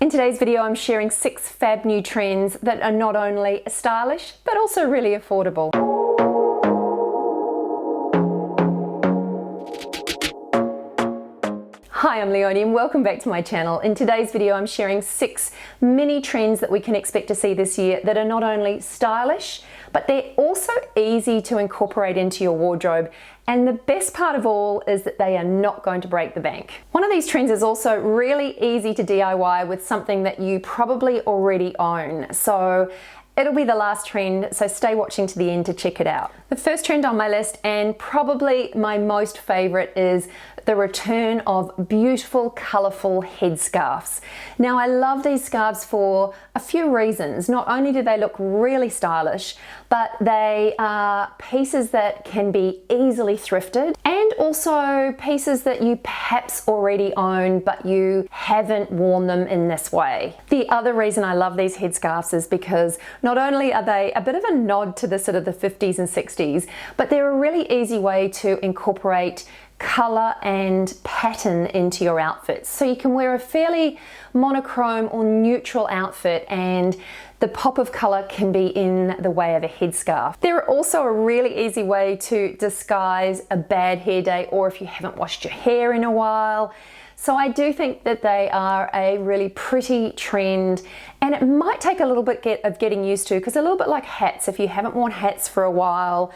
In today's video, I'm sharing 6 fab new trends that are not only stylish, but also really affordable. Hi, I'm Leonie and welcome back to my channel. In today's video, I'm sharing 6 mini trends that we can expect to see this year that are not only stylish, but they're also easy to incorporate into your wardrobe. And the best part of all is that they are not going to break the bank. One of these trends is also really easy to DIY with something that you probably already own. So it'll be the last trend, so stay watching to the end to check it out. The first trend on my list, and probably my most favorite, is the return of beautiful, colorful headscarves. Now, I love these scarves for a few reasons. Not only do they look really stylish, but they are pieces that can be easily thrifted, and also pieces that you perhaps already own, but you haven't worn them in this way. The other reason I love these headscarves is because not only are they a bit of a nod to the sort of the 50s and 60s, but they're a really easy way to incorporate color and pattern into your outfits. So you can wear a fairly monochrome or neutral outfit and the pop of color can be in the way of a headscarf. They're also a really easy way to disguise a bad hair day, or if you haven't washed your hair in a while. So I do think that they are a really pretty trend, and it might take a little bit of getting used to, because a little bit like hats, if you haven't worn hats for a while,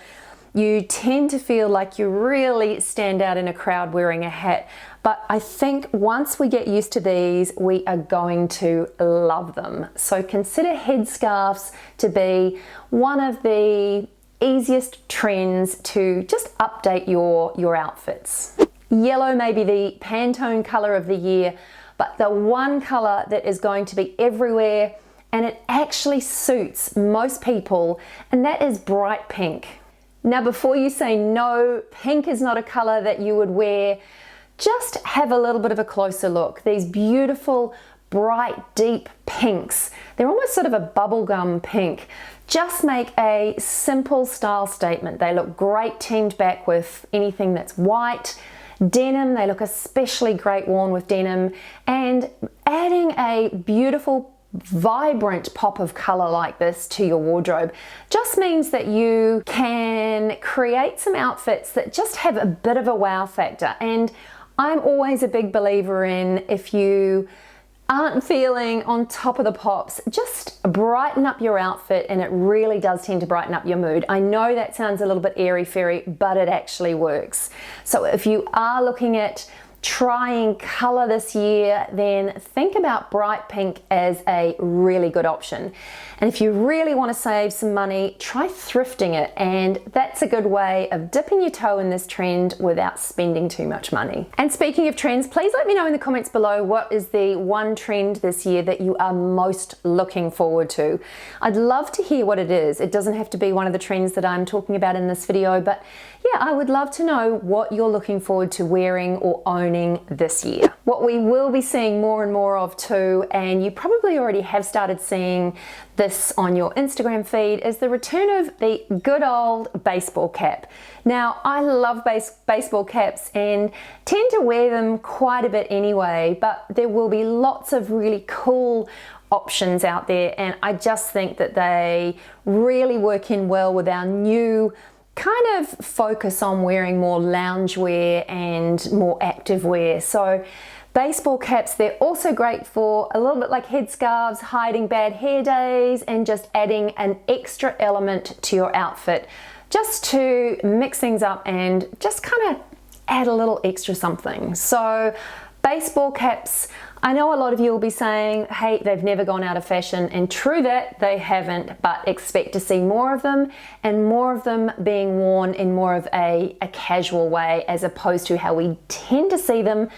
you tend to feel like you really stand out in a crowd wearing a hat. But I think once we get used to these, we are going to love them. So consider headscarves to be one of the easiest trends to just update your outfits. Yellow may be the Pantone color of the year, but the one color that is going to be everywhere, and it actually suits most people, and that is bright pink. Now, before you say no, pink is not a color that you would wear, just have a little bit of a closer look. These beautiful, bright, deep pinks, they're almost sort of a bubblegum pink, just make a simple style statement. They look great teamed back with anything that's white. Denim, they look especially great worn with denim, and adding a beautiful vibrant pop of color like this to your wardrobe just means that you can create some outfits that just have a bit of a wow factor. And I'm always a big believer in, if you aren't feeling on top of the pops, just brighten up your outfit, and it really does tend to brighten up your mood. I know that sounds a little bit airy-fairy, but it actually works. So if you are looking at trying color this year, then think about bright pink as a really good option. And if you really want to save some money, try thrifting it, and that's a good way of dipping your toe in this trend without spending too much money. And speaking of trends, please let me know in the comments below what is the one trend this year that you are most looking forward to. I'd love to hear what it is. It doesn't have to be one of the trends that I'm talking about in this video, but yeah, I would love to know what you're looking forward to wearing or owning this year. What we will be seeing more and more of too, and you probably already have started seeing this on your Instagram feed, is the return of the good old baseball cap. Now, I love baseball caps and tend to wear them quite a bit anyway, but there will be lots of really cool options out there, and I just think that they really work in well with our new kind of focus on wearing more loungewear and more active wear. So baseball caps, they're also great for a little bit like headscarves, hiding bad hair days, and just adding an extra element to your outfit, just to mix things up and just kind of add a little extra something. So baseball caps, I know a lot of you will be saying, hey, they've never gone out of fashion, and true that, they haven't, but expect to see more of them, and more of them being worn in more of a casual way, as opposed to how we tend to see them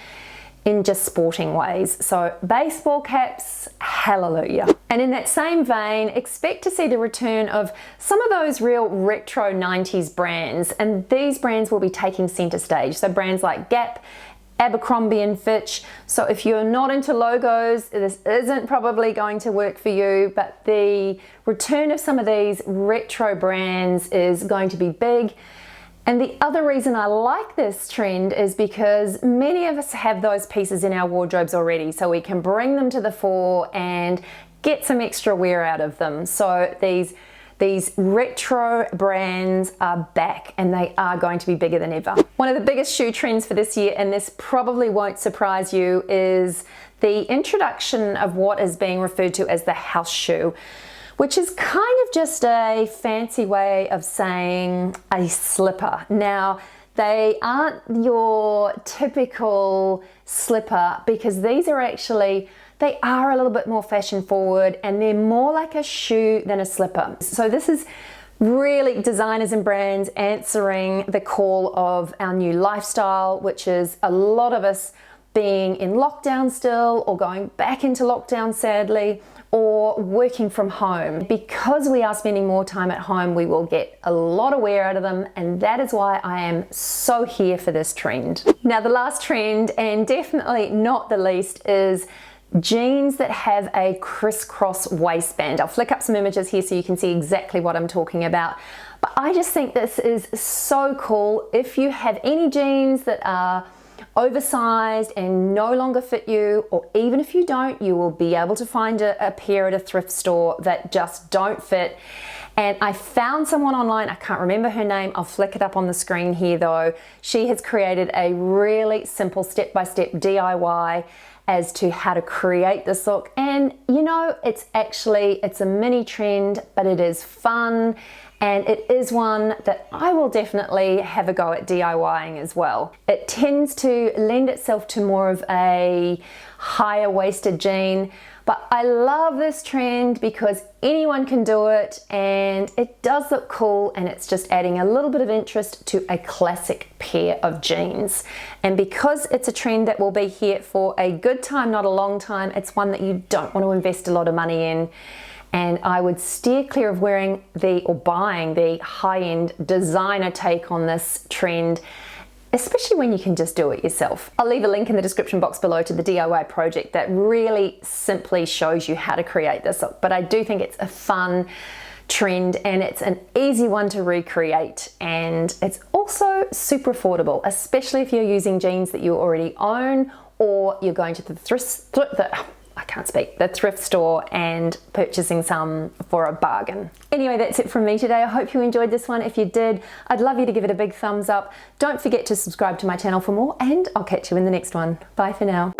in just sporting ways. So baseball caps, hallelujah. And in that same vein, expect to see the return of some of those real retro 90s brands, and these brands will be taking center stage. So brands like Gap, Abercrombie and Fitch. So if you're not into logos, this isn't probably going to work for you, but the return of some of these retro brands is going to be big. And the other reason I like this trend is because many of us have those pieces in our wardrobes already, so we can bring them to the fore and get some extra wear out of them. So these retro brands are back, and they are going to be bigger than ever. One of the biggest shoe trends for this year, and this probably won't surprise you, is the introduction of what is being referred to as the house shoe, which is kind of just a fancy way of saying a slipper. Now, they aren't your typical slipper because these are actually, they are a little bit more fashion forward and they're more like a shoe than a slipper. So this is really designers and brands answering the call of our new lifestyle, which is a lot of us being in lockdown still, or going back into lockdown sadly, or working from home. Because we are spending more time at home, we will get a lot of wear out of them, and that is why I am so here for this trend. Now, the last trend, and definitely not the least, is jeans that have a crisscross waistband. I'll flick up some images here so you can see exactly what I'm talking about. But I just think this is so cool. If you have any jeans that are oversized and no longer fit you, or even if you don't, you will be able to find a pair at a thrift store that just don't fit. And I found someone online, I can't remember her name, I'll flick it up on the screen here though. She has created a really simple step-by-step DIY as to how to create this look. And you know, it's a mini trend, but it is fun. And it is one that I will definitely have a go at DIYing as well. It tends to lend itself to more of a higher waisted jean, but I love this trend because anyone can do it and it does look cool, and it's just adding a little bit of interest to a classic pair of jeans. And because it's a trend that will be here for a good time, not a long time, it's one that you don't want to invest a lot of money in. And I would steer clear of wearing or buying the high-end designer take on this trend, especially when you can just do it yourself. I'll leave a link in the description box below to the DIY project that really simply shows you how to create this look. But I do think it's a fun trend and it's an easy one to recreate, and it's also super affordable, especially if you're using jeans that you already own, or you're going to the thrift store and purchasing some for a bargain. Anyway, that's it from me today. I hope you enjoyed this one. If you did, I'd love you to give it a big thumbs up. Don't forget to subscribe to my channel for more, and I'll catch you in the next one. Bye for now.